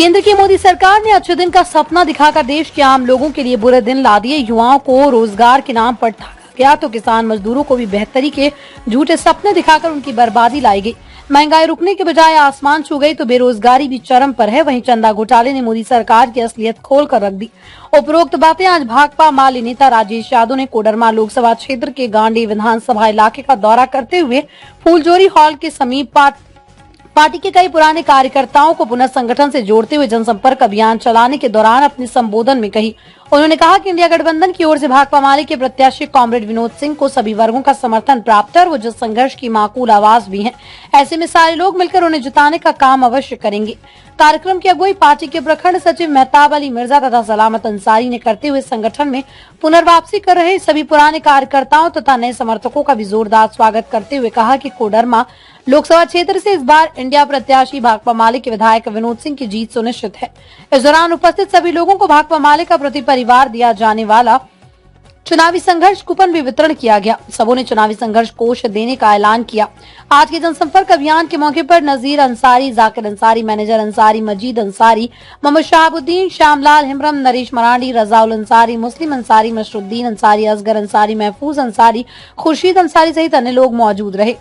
केंद्र की मोदी सरकार ने अच्छे दिन का सपना दिखाकर देश के आम लोगों के लिए बुरे दिन ला दिए। युवाओं को रोजगार के नाम पर ठगा गया तो किसान मजदूरों को भी बेहतरी के झूठे सपने दिखाकर उनकी बर्बादी लाई गई। महंगाई रुकने के बजाय आसमान छू गई तो बेरोजगारी भी चरम पर है। वहीं चंदा घोटाले ने मोदी सरकार की असलियत खोल कर रख दी। उपरोक्त बातें आज भाकपा माले नेता राजेश यादव ने कोडरमा लोकसभा क्षेत्र के गांडी विधानसभा इलाके का दौरा करते हुए फूलजोरी हॉल के समीप पार्टी के कई पुराने कार्यकर्ताओं को पुनः संगठन से जोड़ते हुए जनसंपर्क अभियान चलाने के दौरान अपने संबोधन में कही। उन्होंने कहा कि इंडिया गठबंधन की ओर से भाकपा माले के प्रत्याशी कॉमरेड विनोद सिंह को सभी वर्गों का समर्थन प्राप्त है और वो जन संघर्ष की माकूल आवाज भी हैं। ऐसे में सारे लोग मिलकर उन्हें जिताने का काम अवश्य करेंगे। कार्यक्रम की अगुवाई पार्टी के प्रखंड सचिव मेहताब अली मिर्जा तथा सलामत अंसारी ने करते हुए संगठन में पुनर्वापसी कर रहे सभी पुराने कार्यकर्ताओं तथा नए समर्थकों का भी जोरदार स्वागत करते हुए कहा कि कोडरमा लोकसभा क्षेत्र से इस बार इंडिया प्रत्याशी भाकपा माले के विधायक विनोद सिंह की जीत सुनिश्चित है। इस दौरान उपस्थित सभी लोगों को भाकपा माले का प्रति परिवार दिया जाने वाला चुनावी संघर्ष कूपन भी वितरण किया गया। सबों ने चुनावी संघर्ष कोष देने का ऐलान किया। आज के जनसंपर्क अभियान के मौके पर नजीर अंसारी, जाकिर अंसारी, मैनेजर अंसारी, मजीद अंसारी, मोहम्मद शहाबुद्दीन, श्यामलाल हिमरम, नरेश मरांडी, रजाउल अंसारी, मुस्लिम अंसारी, मशरुद्दीन अंसारी, असगर अंसारी, महफूज अंसारी, खुर्शीद अंसारी सहित अन्य लोग मौजूद रहे।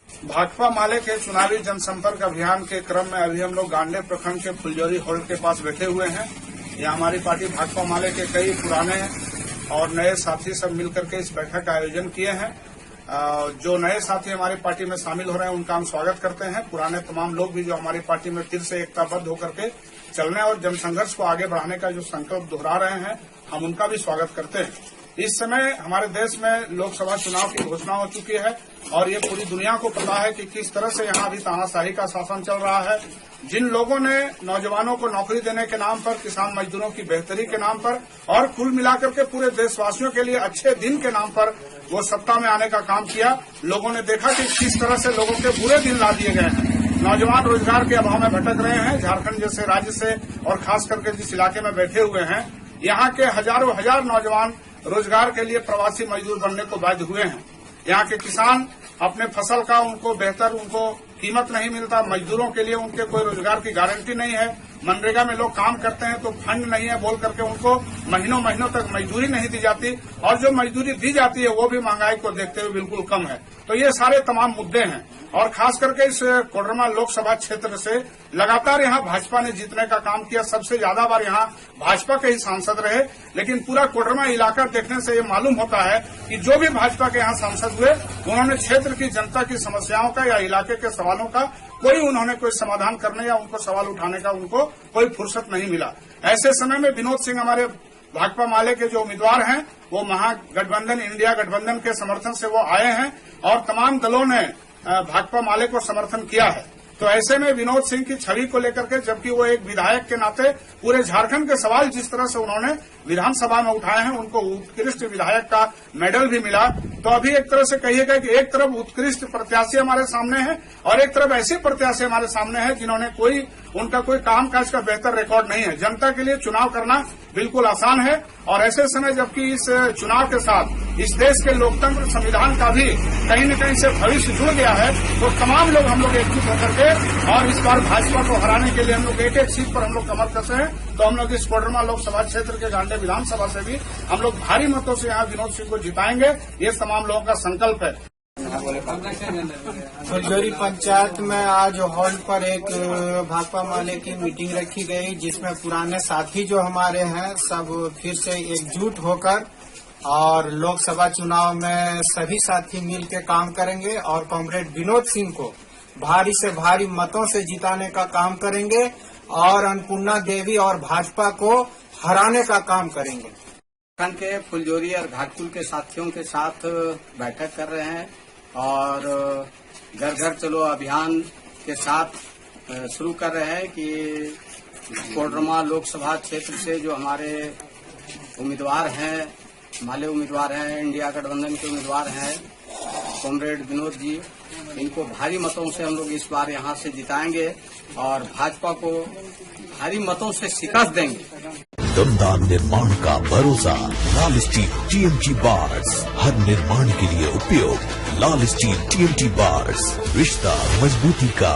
भाकपा माले के चुनावी जनसंपर्क अभियान के क्रम में अभी हम लोग गांडे प्रखंड के फुलजोरी हॉल के पास बैठे हुए हैं। यहाँ हमारी पार्टी भाकपा माले के कई पुराने और नए साथी सब मिलकर के इस बैठक का आयोजन किए हैं। जो नए साथी हमारी पार्टी में शामिल हो रहे हैं उनका हम स्वागत करते हैं। पुराने तमाम लोग भी जो हमारी पार्टी में फिर से एकताबद्ध होकर के चलने और जनसंघर्ष को आगे बढ़ाने का जो संकल्प दोहरा रहे हैं, हम उनका भी स्वागत करते हैं। इस समय हमारे देश में लोकसभा चुनाव की घोषणा हो चुकी है और ये पूरी दुनिया को पता है कि किस तरह से यहाँ अभी तानाशाही का शासन चल रहा है। जिन लोगों ने नौजवानों को नौकरी देने के नाम पर, किसान मजदूरों की बेहतरी के नाम पर और कुल मिलाकर के पूरे देशवासियों के लिए अच्छे दिन के नाम पर वो सत्ता में आने का काम किया, लोगों ने देखा कि किस तरह से लोगों के बुरे दिन ला दिए गए हैं। नौजवान रोजगार के अभाव में भटक रहे हैं। झारखंड जैसे राज्य से और खास करके जिस इलाके में बैठे हुए हैं, यहाँ के हजारों हजार नौजवान रोजगार के लिए प्रवासी मजदूर बनने को बाध्य हुए हैं। यहाँ के किसान अपने फसल का उनको कीमत नहीं मिलता। मजदूरों के लिए उनके कोई रोजगार की गारंटी नहीं है। मनरेगा में लोग काम करते हैं तो फंड नहीं है बोल करके उनको महीनों महीनों तक मजदूरी नहीं दी जाती और जो मजदूरी दी जाती है वो भी महंगाई को देखते हुए बिल्कुल कम है। तो ये सारे तमाम मुद्दे हैं और खास करके इस कोडरमा लोकसभा क्षेत्र से लगातार यहाँ भाजपा ने जीतने का काम किया। सबसे ज्यादा बार यहाँ भाजपा के ही सांसद रहे, लेकिन पूरा कोडरमा इलाका देखने से ये मालूम होता है कि जो भी भाजपा के यहाँ सांसद हुए उन्होंने क्षेत्र की जनता की समस्याओं का या इलाके के सवालों का कोई समाधान करने या उनको सवाल उठाने का उनको कोई फुर्सत नहीं मिला। ऐसे समय में विनोद सिंह हमारे भाकपा माले के जो उम्मीदवार हैं वो महागठबंधन, इंडिया गठबंधन के समर्थन से वो आए हैं और तमाम दलों ने भाकपा माले को समर्थन किया है। तो ऐसे में विनोद सिंह की छवि को लेकर के, जबकि वो एक विधायक के नाते पूरे झारखंड के सवाल जिस तरह से उन्होंने विधानसभा में उठाए हैं, उनको उत्कृष्ट विधायक का मेडल भी मिला। तो अभी एक तरह से कहिएगा कि एक तरफ उत्कृष्ट प्रत्याशी हमारे सामने है और एक तरफ ऐसे प्रत्याशी हमारे सामने है जिन्होंने उनका कोई कामकाज का बेहतर रिकॉर्ड नहीं है। जनता के लिए चुनाव करना बिल्कुल आसान है और ऐसे समय जबकि इस चुनाव के साथ इस देश के लोकतंत्र संविधान का भी कहीं न कहीं से भविष्य जुड़ गया है, तो तमाम लोग हम लोग एकजुट होकर के और इस बार भाजपा को हराने के लिए हम लोग एक एक सीट पर हम लोग कमर कसे हैं। तो हम लोग इस कोडरमा लोकसभा क्षेत्र के गांडे विधानसभा से भी हम लोग भारी मतों से यहाँ विनोद सिंह को जिताएंगे, ये तमाम लोगों का संकल्प है। फुलजोरी पंचायत में आज हॉल पर एक भाकपा माले की मीटिंग रखी गई, जिसमें पुराने साथी जो हमारे हैं सब फिर से एकजुट होकर और लोकसभा चुनाव में सभी साथी मिल के काम करेंगे और कॉमरेड विनोद सिंह को भारी से भारी मतों से जिताने का काम करेंगे और अन्नपूर्णा देवी और भाजपा को हराने का काम करेंगे। खंड के फुलजोरी और घाटकुल के साथियों के साथ बैठक कर रहे हैं और घर घर चलो अभियान के साथ शुरू कर रहे हैं कि कोडरमा लोकसभा क्षेत्र से जो हमारे उम्मीदवार हैं, माले उम्मीदवार हैं, इंडिया गठबंधन के उम्मीदवार हैं कॉमरेड विनोद जी, इनको भारी मतों से हम लोग इस बार यहाँ से जिताएंगे और भाजपा को भारी मतों से शिकस्त देंगे। दमदार निर्माण का भरोसा लाल स्टील TMT बार्स, हर निर्माण के लिए उपयोग। लाल स्टील TMT बार्स, रिश्ता मजबूती का।